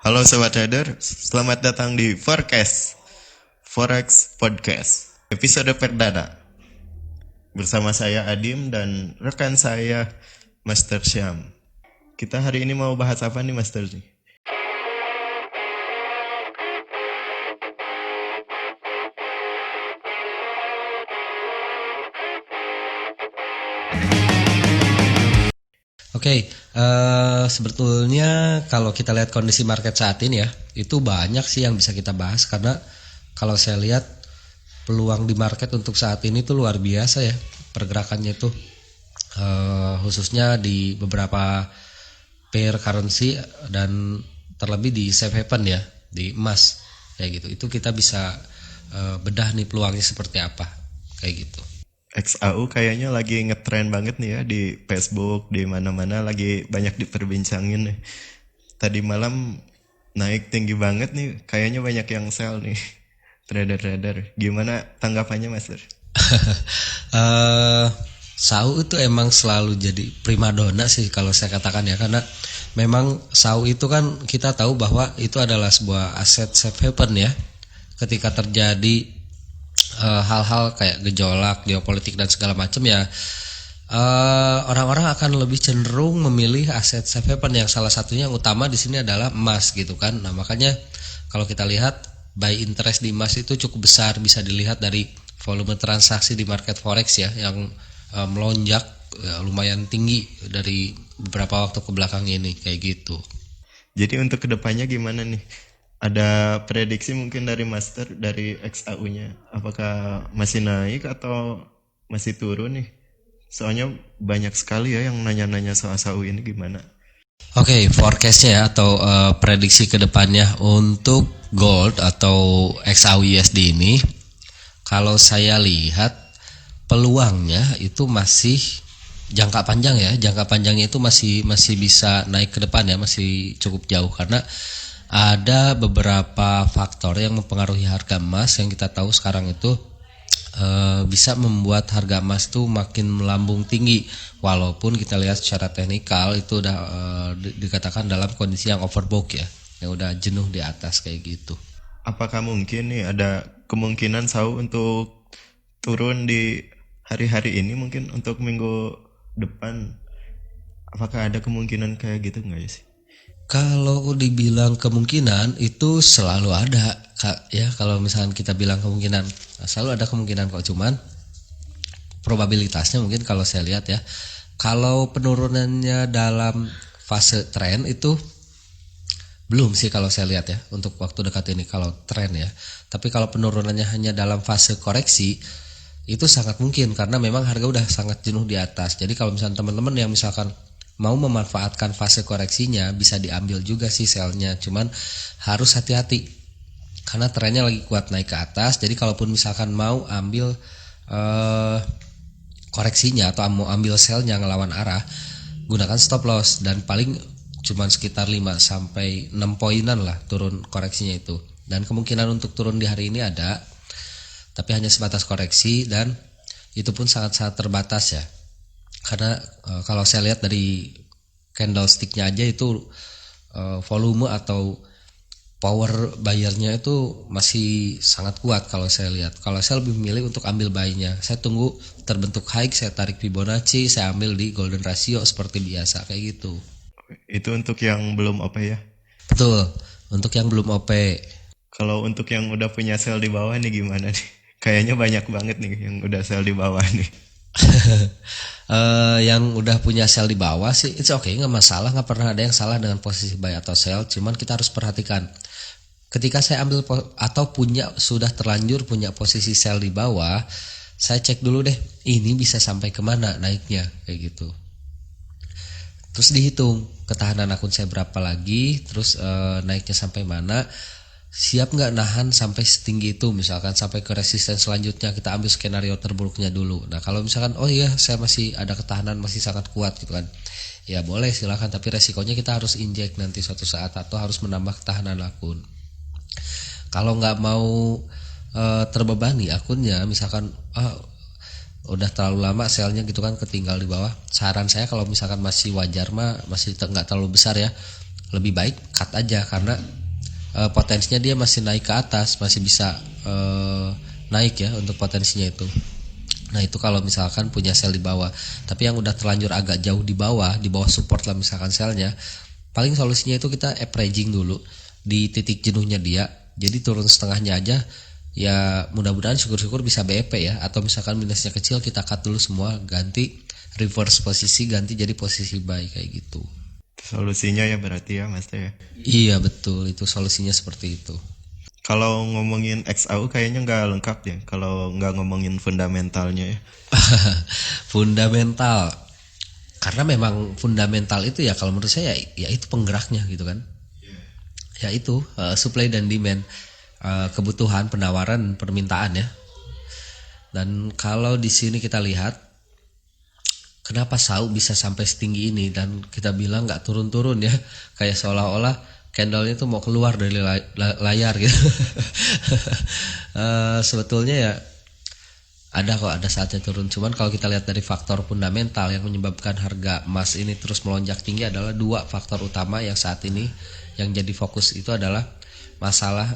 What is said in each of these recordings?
Halo Sobat Trader, selamat datang di Forecast Forex Podcast episode perdana. Bersama saya Adim dan rekan saya Master Syam. Kita hari ini mau bahas apa nih Master? Oke, sebetulnya kalau kita lihat kondisi market saat ini ya, itu banyak sih yang bisa kita bahas karena kalau saya lihat peluang di market untuk saat ini tuh luar biasa ya pergerakannya tuh, khususnya di beberapa pair currency dan terlebih di safe haven ya, di emas kayak gitu. Itu kita bisa bedah nih peluangnya seperti apa kayak gitu. XAU kayaknya lagi ngetrend banget nih ya di Facebook, di mana-mana lagi banyak diperbincangin nih. Tadi malam naik tinggi banget nih, kayaknya banyak yang sell nih. Trader-trader, gimana tanggapannya Master? eh Sau itu emang selalu jadi primadona sih kalau saya katakan ya, karena memang sau itu kan kita tahu bahwa itu adalah sebuah aset safe haven ya. Ketika terjadi hal-hal kayak gejolak geopolitik dan segala macam ya, orang-orang akan lebih cenderung memilih aset safe haven yang salah satunya yang utama di sini adalah emas gitu kan. Nah makanya kalau kita lihat buy interest di emas itu cukup besar, bisa dilihat dari volume transaksi di market forex ya yang melonjak lumayan tinggi dari beberapa waktu ke belakang ini kayak gitu. Jadi untuk kedepannya gimana nih? Ada prediksi mungkin dari Master, dari XAU-nya. Apakah masih naik atau masih turun nih? Soalnya banyak sekali ya yang nanya-nanya soal XAU ini gimana. Oke, forecastnya ya atau prediksi kedepannya untuk gold atau XAUUSD ini, kalau saya lihat peluangnya itu masih jangka panjang ya, jangka panjangnya itu masih bisa naik ke depan ya, masih cukup jauh karena ada beberapa faktor yang mempengaruhi harga emas yang kita tahu sekarang itu bisa membuat harga emas tuh makin melambung tinggi, walaupun kita lihat secara teknikal itu udah dikatakan dalam kondisi yang overbought ya, yang udah jenuh di atas kayak gitu. Apakah mungkin nih ada kemungkinan XAU untuk turun di hari-hari ini mungkin untuk minggu depan? Apakah ada kemungkinan kayak gitu nggak ya sih? Kalau dibilang kemungkinan itu selalu ada Kak, ya kalau misalkan kita bilang kemungkinan selalu ada kemungkinan kok, cuman probabilitasnya mungkin kalau saya lihat ya, kalau penurunannya dalam fase tren itu belum sih kalau saya lihat ya untuk waktu dekat ini kalau tren ya. Tapi kalau penurunannya hanya dalam fase koreksi itu sangat mungkin karena memang harga udah sangat jenuh di atas. Jadi kalau misalnya teman-teman yang misalkan mau memanfaatkan fase koreksinya bisa diambil juga sih selnya, cuman harus hati-hati karena trennya lagi kuat naik ke atas. Jadi kalaupun misalkan mau ambil koreksinya atau mau ambil selnya ngelawan arah, gunakan stop loss dan paling cuman sekitar 5 sampai 6 poinan lah turun koreksinya itu. Dan kemungkinan untuk turun di hari ini ada, tapi hanya sebatas koreksi dan itu pun sangat-sangat terbatas ya. Karena kalau saya lihat dari candlesticknya aja itu volume atau power bayarnya itu masih sangat kuat kalau saya lihat. Kalau saya lebih memilih untuk ambil buy-nya. Saya tunggu terbentuk high, saya tarik Fibonacci, saya ambil di golden ratio seperti biasa kayak gitu. Itu untuk yang belum OP ya. Betul, untuk yang belum OP. Kalau untuk yang udah punya sel di bawah nih gimana nih? Kayaknya banyak banget nih yang udah sel di bawah nih. Yang udah punya sell di bawah sih it's okay, nggak masalah, nggak pernah ada yang salah dengan posisi buy atau sell, cuman kita harus perhatikan ketika saya ambil atau sudah terlanjur punya posisi sell di bawah, saya cek dulu deh ini bisa sampai kemana naiknya kayak gitu, terus dihitung ketahanan akun saya berapa lagi, terus naiknya sampai mana, siap nggak nahan sampai setinggi itu, misalkan sampai ke resisten selanjutnya. Kita ambil skenario terburuknya dulu. Nah kalau misalkan oh iya saya masih ada ketahanan, masih sangat kuat gitu kan, ya boleh silakan, tapi resikonya kita harus injek nanti suatu saat atau harus menambah ketahanan akun. Kalau nggak mau terbebani akunnya, misalkan udah terlalu lama selnya gitu kan ketinggal di bawah, saran saya kalau misalkan masih wajar mah, masih nggak terlalu besar ya, lebih baik cut aja karena potensinya dia masih naik ke atas, masih bisa naik ya untuk potensinya itu. Nah itu kalau misalkan punya sel di bawah. Tapi yang udah terlanjur agak jauh di bawah support lah misalkan selnya, paling solusinya itu kita averaging dulu di titik jenuhnya dia. Jadi turun setengahnya aja. Ya mudah-mudahan syukur-syukur bisa BEP ya. Atau misalkan minusnya kecil kita cut dulu semua, ganti reverse posisi, ganti jadi posisi buy kayak gitu. Solusinya ya berarti ya Mas Teh ya. Iya betul, itu solusinya seperti itu. Kalau ngomongin XAU kayaknya nggak lengkap ya. Kalau nggak ngomongin fundamentalnya ya. Fundamental, karena memang fundamental itu ya kalau menurut saya ya itu penggeraknya gitu kan, ya itu supply dan demand, kebutuhan, penawaran, permintaan ya. Dan kalau di sini kita lihat kenapa SAU bisa sampai setinggi ini dan kita bilang nggak turun-turun ya, kayak seolah-olah candle-nya tuh mau keluar dari layar gitu. Sebetulnya ya ada saatnya turun, cuman kalau kita lihat dari faktor fundamental yang menyebabkan harga emas ini terus melonjak tinggi adalah dua faktor utama yang saat ini yang jadi fokus itu adalah masalah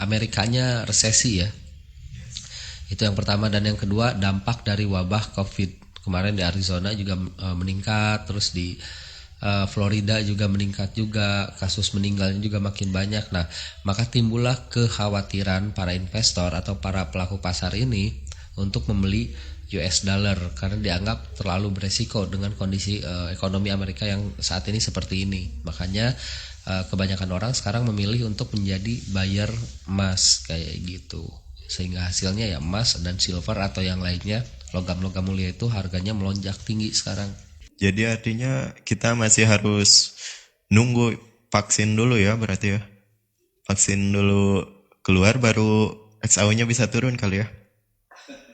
Amerikanya resesi ya. Itu yang pertama, dan yang kedua dampak dari wabah COVID. Kemarin di Arizona juga meningkat, terus di Florida juga meningkat juga, kasus meninggalnya juga makin banyak. Nah, maka timbullah kekhawatiran para investor atau para pelaku pasar ini untuk membeli US dollar karena dianggap terlalu beresiko dengan kondisi ekonomi Amerika yang saat ini seperti ini. Makanya kebanyakan orang sekarang memilih untuk menjadi buyer emas kayak gitu. Sehingga hasilnya ya emas dan silver atau yang lainnya, logam-logam mulia itu harganya melonjak tinggi sekarang. Jadi artinya kita masih harus nunggu vaksin dulu ya berarti ya. Vaksin dulu keluar baru XAU-nya bisa turun kali ya.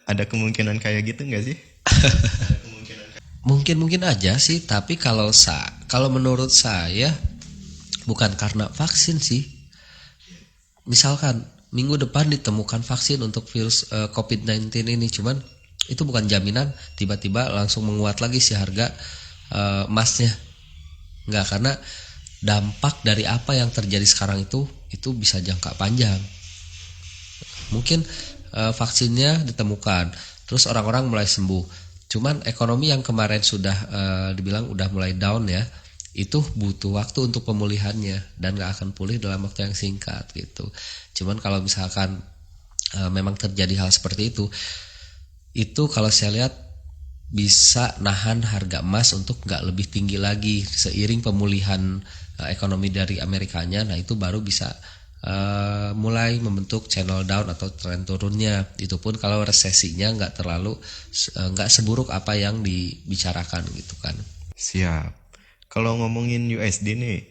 Ada kemungkinan kayak gitu nggak sih? Mungkin aja sih, tapi kalau menurut saya bukan karena vaksin sih. Misalkan minggu depan ditemukan vaksin untuk virus COVID-19 ini, cuman itu bukan jaminan tiba-tiba langsung menguat lagi si harga emasnya. Enggak, karena dampak dari apa yang terjadi sekarang itu bisa jangka panjang. Mungkin vaksinnya ditemukan, terus orang-orang mulai sembuh. Cuman ekonomi yang kemarin sudah dibilang udah mulai down ya, itu butuh waktu untuk pemulihannya dan gak akan pulih dalam waktu yang singkat gitu. Cuman kalau misalkan memang terjadi hal seperti itu kalau saya lihat bisa nahan harga emas untuk gak lebih tinggi lagi seiring pemulihan ekonomi dari Amerikanya. Nah itu baru bisa mulai membentuk channel down atau tren turunnya. Itu pun kalau resesinya nggak seburuk apa yang dibicarakan gitu kan. Siap. Kalau ngomongin USD nih,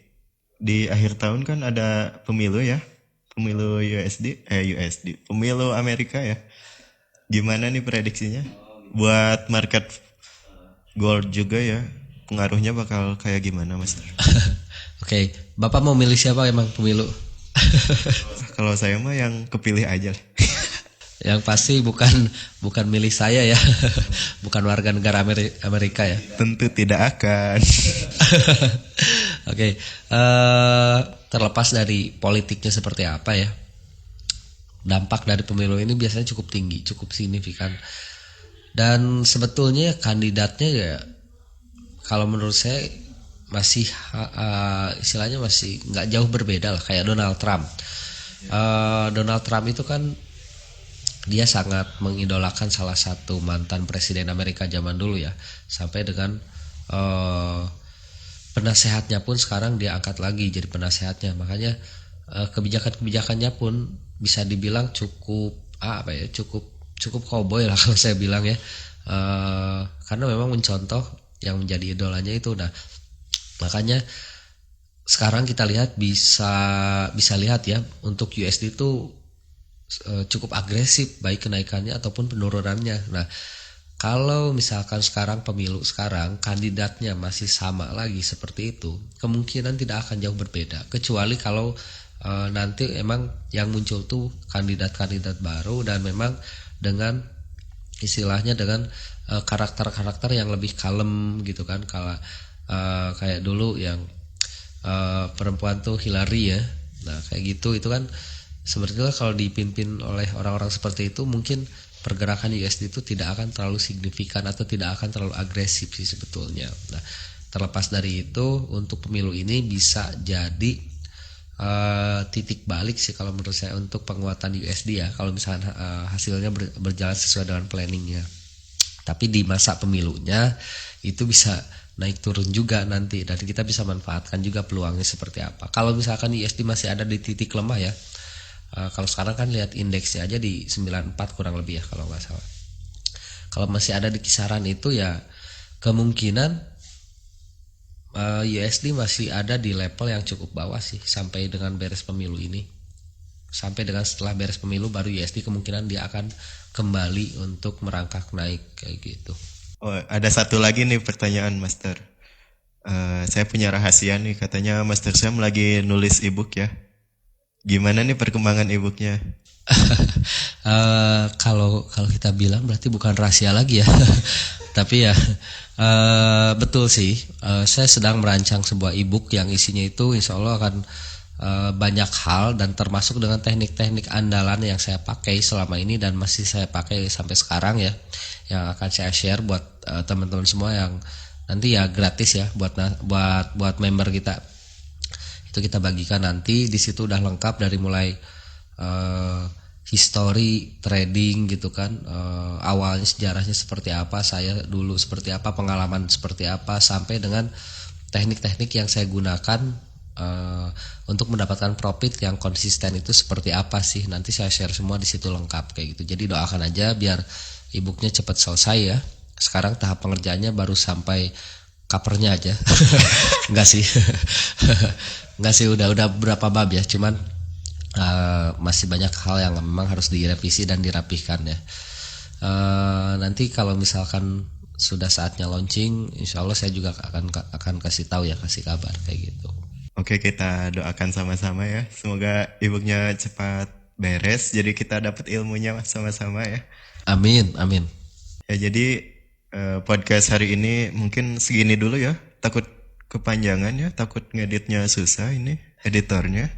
di akhir tahun kan ada pemilu ya. Pemilu pemilu Amerika ya. Gimana nih prediksinya? Buat market gold juga ya. Pengaruhnya bakal kayak gimana, Mas? Oke, Bapak mau milih siapa emang pemilu? Kalau saya mah yang kepilih aja lah. Yang pasti bukan milih saya ya. Bukan warga negara Amerika ya. Tentu tidak akan. Oke, terlepas dari politiknya seperti apa ya, dampak dari pemilu ini biasanya cukup tinggi, cukup signifikan. Dan sebetulnya kandidatnya ya, kalau menurut saya masih istilahnya masih nggak jauh berbeda lah kayak Donald Trump. Donald Trump itu kan dia sangat mengidolakan salah satu mantan presiden Amerika zaman dulu ya, sampai dengan penasehatnya pun sekarang dia angkat lagi jadi penasehatnya. Makanya kebijakan-kebijakannya pun bisa dibilang cukup cukup cowboy lah kalau saya bilang ya, karena memang mencontoh yang menjadi idolanya itu. Nah makanya sekarang kita lihat bisa lihat ya, untuk USD itu cukup agresif baik kenaikannya ataupun penurunannya. Nah kalau misalkan sekarang pemilu sekarang kandidatnya masih sama lagi seperti itu, kemungkinan tidak akan jauh berbeda, kecuali kalau nanti emang yang muncul tuh kandidat-kandidat baru dan memang dengan istilahnya dengan karakter-karakter yang lebih kalem gitu kan. Kalau kayak dulu yang perempuan tuh Hillary ya. Nah kayak gitu itu kan sebetulnya kalau dipimpin oleh orang-orang seperti itu mungkin pergerakan USD itu tidak akan terlalu signifikan atau tidak akan terlalu agresif sih sebetulnya. Nah terlepas dari itu untuk pemilu ini bisa jadi titik balik sih kalau menurut saya untuk penguatan USD ya kalau misalnya hasilnya berjalan sesuai dengan planningnya. Tapi di masa pemilunya itu bisa naik turun juga nanti dan kita bisa manfaatkan juga peluangnya seperti apa. Kalau misalkan USD masih ada di titik lemah ya, kalau sekarang kan lihat indeksnya aja di 94 kurang lebih ya kalau nggak salah. Kalau masih ada di kisaran itu ya kemungkinan USD masih ada di level yang cukup bawah sih sampai dengan beres pemilu ini. Sampai dengan setelah beres pemilu baru USD kemungkinan dia akan kembali untuk merangkak naik kayak gitu. Oh, ada satu lagi nih pertanyaan Master. Saya punya rahasia nih, katanya Master Sam lagi nulis ebook ya. Gimana nih perkembangan ebooknya? Kalau kita bilang berarti bukan rahasia lagi ya. Tapi ya betul sih. Saya sedang merancang sebuah ebook yang isinya itu insya Allah akan banyak hal dan termasuk dengan teknik-teknik andalan yang saya pakai selama ini dan masih saya pakai sampai sekarang ya, yang akan saya share buat teman-teman semua yang nanti ya gratis ya buat member kita. Itu kita bagikan nanti di situ udah lengkap dari mulai history trading gitu kan, awalnya sejarahnya seperti apa, saya dulu seperti apa, pengalaman seperti apa, sampai dengan teknik-teknik yang saya gunakan untuk mendapatkan profit yang konsisten itu seperti apa sih, nanti saya share semua di situ lengkap kayak gitu. Jadi doakan aja biar ebooknya cepat selesai ya. Sekarang tahap pengerjaannya baru sampai covernya aja. Enggak sih. Enggak sih, udah berapa bab ya, cuman masih banyak hal yang memang harus direvisi dan dirapihkan ya. Nanti kalau misalkan sudah saatnya launching, insya Allah saya juga akan kasih tahu ya, kasih kabar kayak gitu. Oke, kita doakan sama-sama ya. Semoga ebooknya cepat beres, jadi kita dapat ilmunya sama-sama ya. Amin, amin. Ya, jadi podcast hari ini mungkin segini dulu ya. Takut kepanjangan ya, takut ngeditnya susah ini, editornya.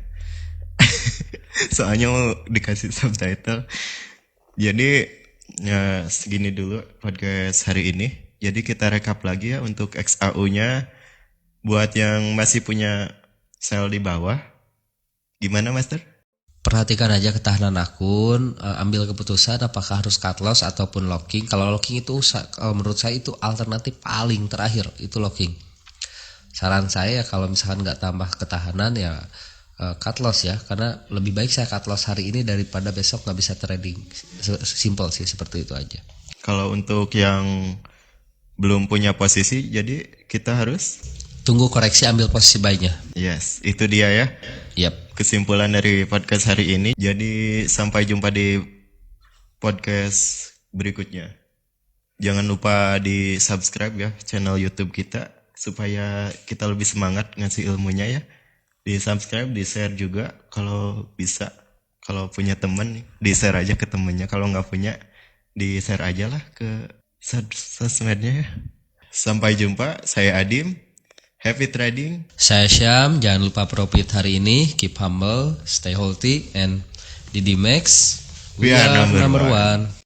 Soalnya mau dikasih subtitle. Jadi ya segini dulu podcast hari ini. Jadi kita rekap lagi ya untuk XAU-nya. Buat yang masih punya sel di bawah, gimana Master? Perhatikan aja ketahanan akun, ambil keputusan apakah harus cut loss ataupun locking. Kalau locking itu menurut saya itu alternatif paling terakhir, itu locking. Saran saya kalau misalkan nggak tambah ketahanan ya cut loss ya, karena lebih baik saya cut loss hari ini daripada besok nggak bisa trading. Simple sih, seperti itu aja. Kalau untuk yang belum punya posisi, jadi kita harus Tunggu koreksi, ambil posisi buy-nya. yes, itu dia ya. Yap. Kesimpulan dari podcast hari ini. Jadi sampai jumpa di podcast berikutnya. Jangan lupa di subscribe ya channel YouTube kita supaya kita lebih semangat ngasih ilmunya ya. Di subscribe, di share juga kalau bisa. Kalau punya temen, di share aja ke temennya. Kalau nggak punya, di share aja lah ke sosmednya ya. Sampai jumpa, saya Adim. Happy trading. Saya Syam, jangan lupa profit hari ini, keep humble, stay healthy, and Didi Max, We are number one. one.